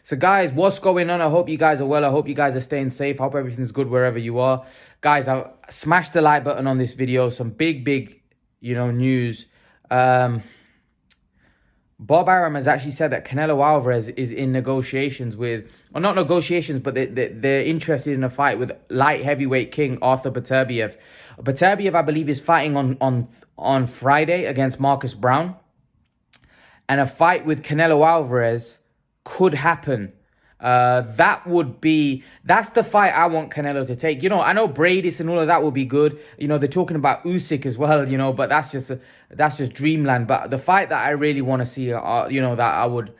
So guys, what's going on? I hope you guys are well. I hope you guys are staying safe. I hope everything's good wherever you are. Guys, smash the like button on this video. Some big, news. Bob Arum has actually said that Canelo Alvarez is in negotiations with, or not negotiations, but they're interested in a fight with light heavyweight king Artur Beterbiev. Beterbiev, I believe, is fighting on Friday against Marcus Brown. And a fight with Canelo Alvarez could happen. That's the fight I want Canelo to take. I know Bradis and all of that will be good. They're talking about Usyk as well, but that's just dreamland. But the fight that I really want to see, that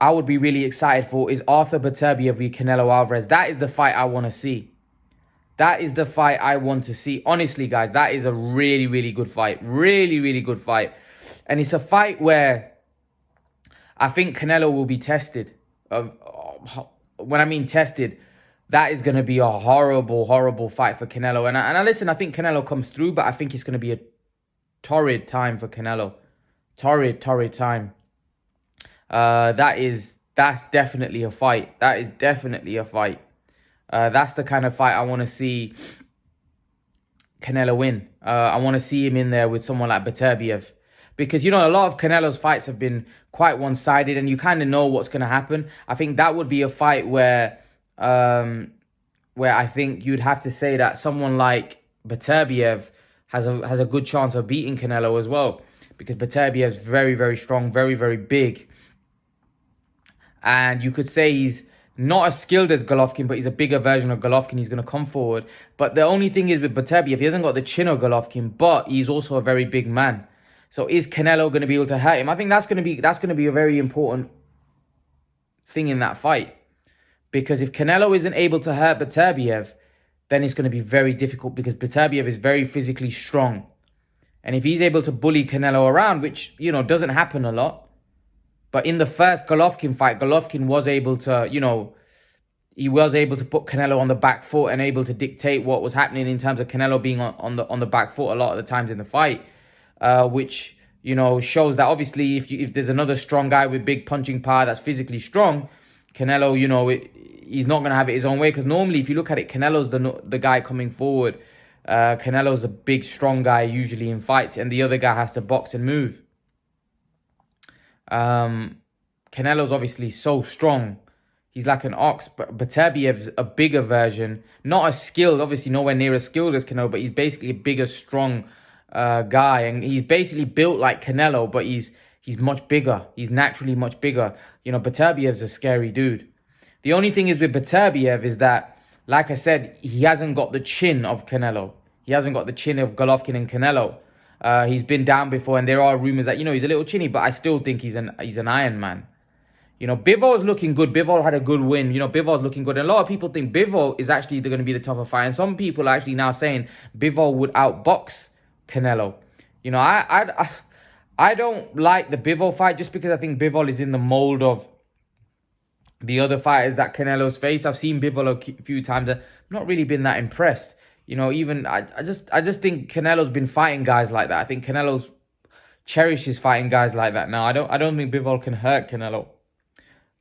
I would be really excited for is Artur Beterbiev v Canelo Alvarez. That is the fight I want to see. That is the fight I want to see. Honestly, guys, that is a really good fight. Really good fight. And it's a fight where I think Canelo will be tested. When I mean tested, that is going to be a horrible fight for Canelo. And I think Canelo comes through, but I think it's going to be a torrid time for Canelo. Torrid time. That's definitely a fight. That is definitely a fight. That's the kind of fight I want to see Canelo win. I want to see him in there with someone like Beterbiev. Because, a lot of Canelo's fights have been quite one-sided and you kind of know what's going to happen. I think that would be a fight where I think you'd have to say that someone like Beterbiev has a good chance of beating Canelo as well. Because Beterbiev's very strong, very big. And you could say he's not as skilled as Golovkin, but he's a bigger version of Golovkin. He's going to come forward. But the only thing is with Beterbiev, he hasn't got the chin of Golovkin, but he's also a very big man. So is Canelo going to be able to hurt him? I think that's going to be a very important thing in that fight. Because if Canelo isn't able to hurt Beterbiev, then it's going to be very difficult because Beterbiev is very physically strong. And if he's able to bully Canelo around, which, doesn't happen a lot. But in the first Golovkin fight, Golovkin was able to, he was able to put Canelo on the back foot and able to dictate what was happening in terms of Canelo being on the back foot a lot of the times in the fight. Which, shows that obviously if there's another strong guy with big punching power that's physically strong, Canelo, he's not going to have it his own way. Because normally, if you look at it, Canelo's the guy coming forward. Canelo's a big, strong guy usually in fights. And the other guy has to box and move. Canelo's obviously so strong. He's like an ox. But Beterbiev's a bigger version. Not as skilled, obviously nowhere near as skilled as Canelo. But he's basically a bigger, strong guy, and he's basically built like Canelo, but he's much bigger. He's naturally much bigger. Beterbiev's a scary dude. The only thing is with Beterbiev is that, like I said, he hasn't got the chin of Canelo. He hasn't got the chin of Golovkin and Canelo. He's been down before, and there are rumors that he's a little chinny, but I still think he's an Iron Man. Bivol's looking good. Bivol had a good win. Bivol's looking good. And a lot of people think Bivol is actually going to be the tougher fight, and some people are actually now saying Bivol would outbox Canelo. I don't like the Bivol fight just because I think Bivol is in the mold of the other fighters that Canelo's faced. I've seen Bivol a few times and not really been that impressed. I just think Canelo's been fighting guys like that. I think Canelo's cherishes fighting guys like that now. I don't think Bivol can hurt Canelo.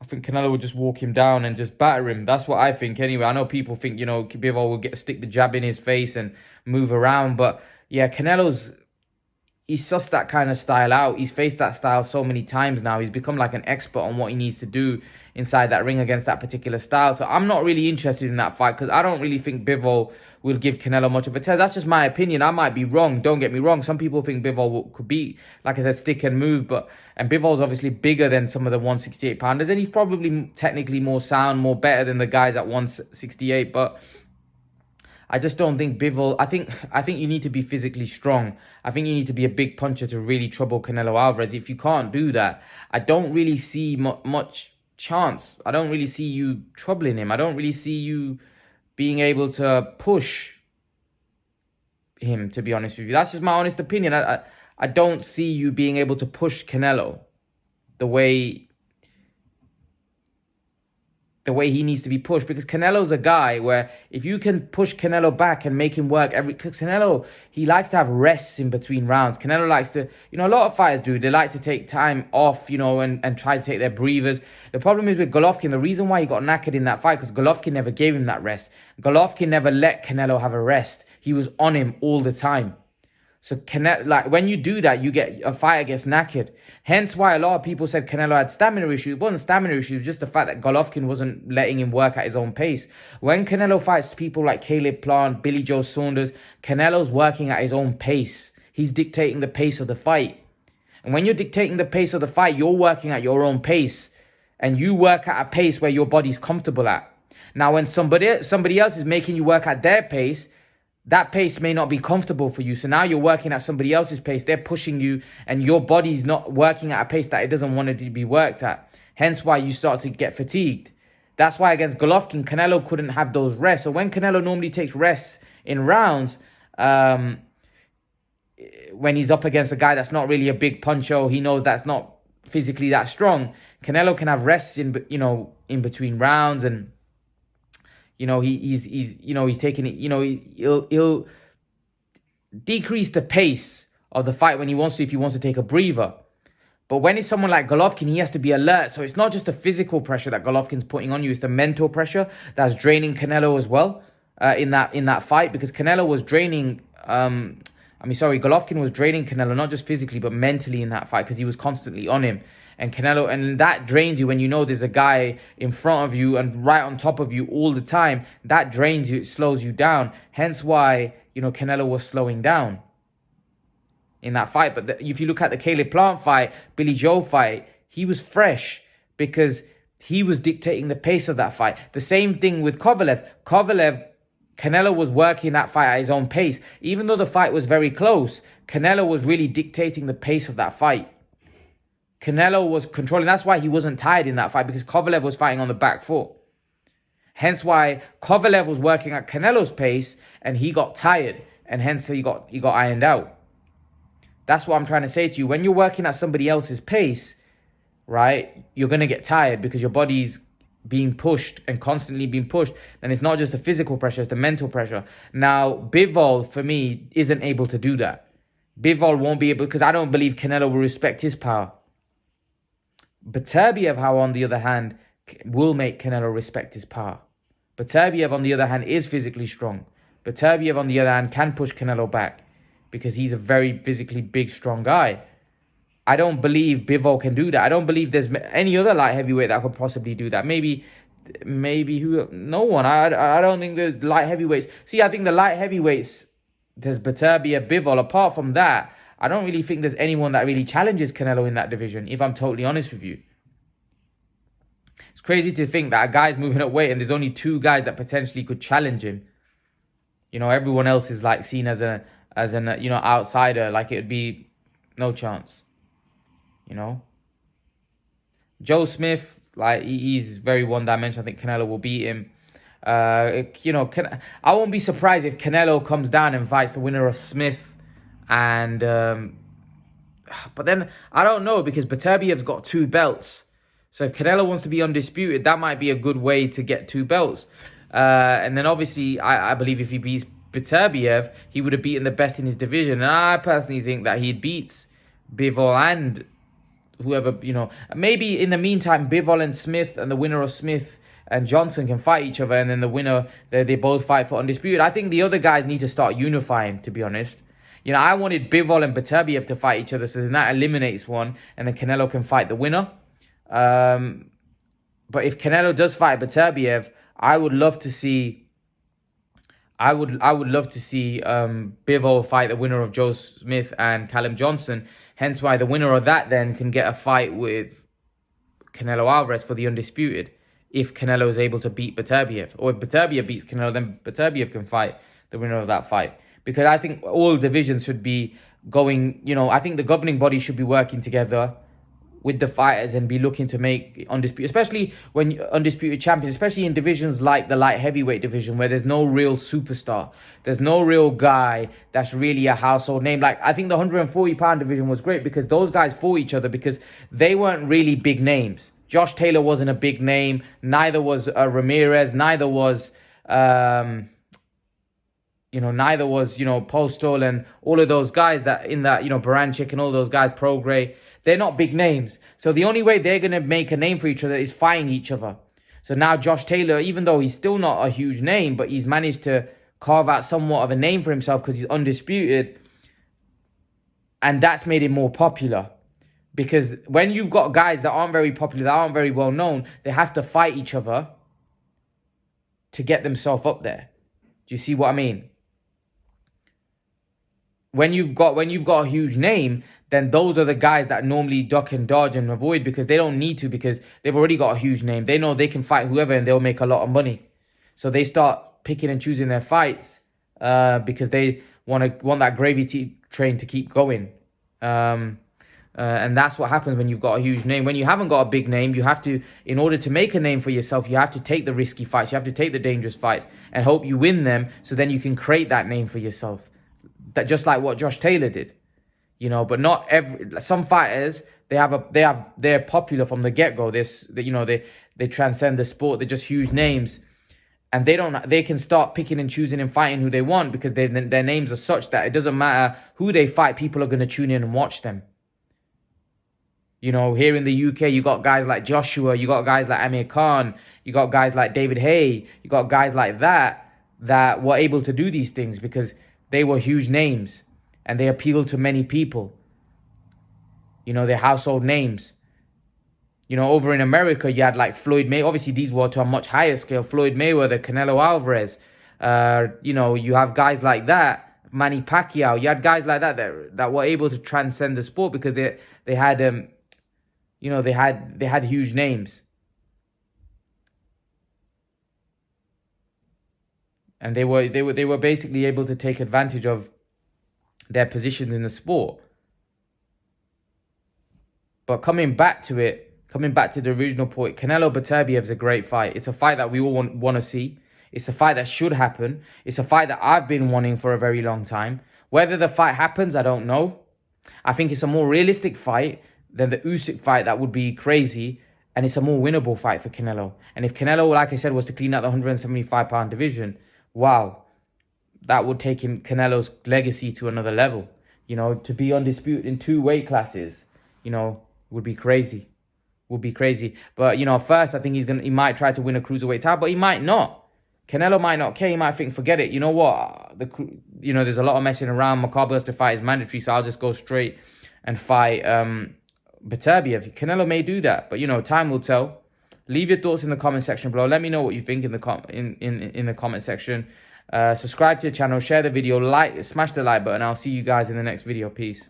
I think Canelo will just walk him down and just batter him. That's what I think anyway. I know people think, Bivol will stick the jab in his face and move around, but yeah, he's sussed that kind of style out. He's faced that style so many times now. He's become like an expert on what he needs to do inside that ring against that particular style. So I'm not really interested in that fight because I don't really think Bivol will give Canelo much of a test. That's just my opinion. I might be wrong. Don't get me wrong. Some people think Bivol could be, like I said, stick and move. And Bivol's obviously bigger than some of the 168-pounders. And he's probably technically more sound, more better than the guys at 168. But I just don't think Bivol. I think you need to be physically strong. I think you need to be a big puncher to really trouble Canelo Alvarez. If you can't do that, I don't really see much chance. I don't really see you troubling him. I don't really see you being able to push him, to be honest with you. That's just my honest opinion. I don't see you being able to push Canelo the way the way he needs to be pushed, because Canelo's a guy where if you can push Canelo back and make him work because Canelo, he likes to have rests in between rounds. Canelo likes to, a lot of fighters do. They like to take time off, and try to take their breathers. The problem is with Golovkin, the reason why he got knackered in that fight, because Golovkin never gave him that rest. Golovkin never let Canelo have a rest. He was on him all the time. So when you do that, you get a fighter gets knackered. Hence why a lot of people said Canelo had stamina issues. It wasn't stamina issues, it was just the fact that Golovkin wasn't letting him work at his own pace. When Canelo fights people like Caleb Plant, Billy Joe Saunders, Canelo's working at his own pace. He's dictating the pace of the fight. And when you're dictating the pace of the fight, you're working at your own pace. And you work at a pace where your body's comfortable at. Now, when somebody else is making you work at their pace, that pace may not be comfortable for you. So now you're working at somebody else's pace. They're pushing you and your body's not working at a pace that it doesn't want it to be worked at. Hence why you start to get fatigued. That's why against Golovkin, Canelo couldn't have those rests. So when Canelo normally takes rests in rounds, when he's up against a guy that's not really a big puncher, he knows that's not physically that strong, Canelo can have rests in between rounds, and he's taking it, he'll decrease the pace of the fight when he wants to, if he wants to take a breather. But when it's someone like Golovkin, he has to be alert. So it's not just the physical pressure that Golovkin's putting on you, it's the mental pressure that's draining Canelo as well in that fight, because Canelo was draining, Golovkin was draining Canelo, not just physically, but mentally in that fight, because he was constantly on him. And Canelo, and that drains you when you know there's a guy in front of you and right on top of you all the time. That drains you, it slows you down. Hence why, Canelo was slowing down in that fight. But if you look at the Caleb Plant fight, Billy Joe fight, he was fresh because he was dictating the pace of that fight. The same thing with Kovalev. Canelo was working that fight at his own pace. Even though the fight was very close, Canelo was really dictating the pace of that fight. Canelo was controlling. That's why he wasn't tired in that fight, because Kovalev was fighting on the back foot. Hence why Kovalev was working at Canelo's pace and he got tired, and hence he got ironed out. That's what I'm trying to say to you. When you're working at somebody else's pace, right, you're going to get tired because your body's being pushed and constantly being pushed. And it's not just the physical pressure, it's the mental pressure. Now, Bivol, for me, isn't able to do that. Bivol won't be able, because I don't believe Canelo will respect his power. Beterbiev, how on the other hand, will make Canelo respect his power. Beterbiev, on the other hand, is physically strong. Beterbiev, on the other hand, can push Canelo back because he's a very physically big, strong guy. I don't believe Bivol can do that. I don't believe there's any other light heavyweight that could possibly do that. Maybe who? No one. I don't think the light heavyweights. See, I think the light heavyweights, there's Beterbiev, Bivol. Apart from that, I don't really think there's anyone that really challenges Canelo in that division, if I'm totally honest with you. It's crazy to think that a guy's moving up weight and there's only two guys that potentially could challenge him. Everyone else is like seen as an outsider, like it would be no chance. Joe Smith, like he's very one-dimensional. I think Canelo will beat him. I won't be surprised if Canelo comes down and fights the winner of Smith. And but then I don't know, because Beterbiev's got 2 belts. So if Canelo wants to be undisputed, that might be a good way to get 2 belts. And then obviously I believe if he beats Beterbiev, he would have beaten the best in his division. And I personally think that he beats Bivol and whoever, maybe in the meantime, Bivol and Smith and the winner of Smith and Johnson can fight each other, and then the winner, they both fight for undisputed. I think the other guys need to start unifying, to be honest. I wanted Bivol and Beterbiev to fight each other, so then that eliminates one, and then Canelo can fight the winner. But if Canelo does fight Beterbiev, I would love to see Bivol fight the winner of Joe Smith and Callum Johnson. Hence why the winner of that then can get a fight with Canelo Alvarez for the undisputed, if Canelo is able to beat Beterbiev. Or if Beterbiev beats Canelo, then Beterbiev can fight the winner of that fight. Because I think all divisions should be going, I think the governing body should be working together with the fighters and be looking to make undisputed, especially when undisputed champions, especially in divisions like the light heavyweight division, where there's no real superstar. There's no real guy that's really a household name. Like, I think the 140-pound division was great because those guys fought each other because they weren't really big names. Josh Taylor wasn't a big name. Neither was Ramirez. Neither was, neither was, Postal and all of those guys that in that, Baranchik and all those guys, Prograis. They're not big names. So the only way they're going to make a name for each other is fighting each other. So now Josh Taylor, even though he's still not a huge name, but he's managed to carve out somewhat of a name for himself because he's undisputed. And that's made him more popular. Because when you've got guys that aren't very popular, that aren't very well known, they have to fight each other to get themselves up there. Do you see what I mean? When you've got a huge name, then those are the guys that normally duck and dodge and avoid because they don't need to, because they've already got a huge name. They know they can fight whoever and they'll make a lot of money. So they start picking and choosing their fights because they want that gravy train to keep going. And that's what happens when you've got a huge name. When you haven't got a big name, you have to, in order to make a name for yourself, you have to take the risky fights. You have to take the dangerous fights and hope you win them, so then you can create that name for yourself. That just like what Josh Taylor did, but not some fighters, they're popular from the get-go. They transcend the sport. They're just huge names. And they can start picking and choosing and fighting who they want because their names are such that it doesn't matter who they fight, people are going to tune in and watch them. Here in the UK, you got guys like Joshua, you got guys like Amir Khan, you got guys like David Haye, you got guys like that were able to do these things because they were huge names and they appealed to many people. They're household names. Over in America, you had like Floyd Mayweather. Obviously, these were to a much higher scale. Floyd Mayweather, Canelo Alvarez. You have guys like that. Manny Pacquiao. You had guys like that were able to transcend the sport because they had huge names. And they were basically able to take advantage of their positions in the sport. But coming back to the original point, Canelo Beterbiev is a great fight. It's a fight that we all want to see. It's a fight that should happen. It's a fight that I've been wanting for a very long time. Whether the fight happens, I don't know. I think it's a more realistic fight than the Usyk fight. That would be crazy. And it's a more winnable fight for Canelo. And if Canelo, like I said, was to clean out the 175-pound division, wow, that would take Canelo's legacy to another level. To be undisputed in 2 weight classes, would be crazy. Would be crazy. But, first, I think he might try to win a cruiserweight title, but he might not. Canelo might not care. He might think, forget it. You know what? There's a lot of messing around. Makabu to fight is mandatory, so I'll just go straight and fight Beterbiev. Canelo may do that, but, time will tell. Leave your thoughts in the comment section below. Let me know what you think in the comment section. Subscribe to the channel, share the video, smash the like button. I'll see you guys in the next video. Peace.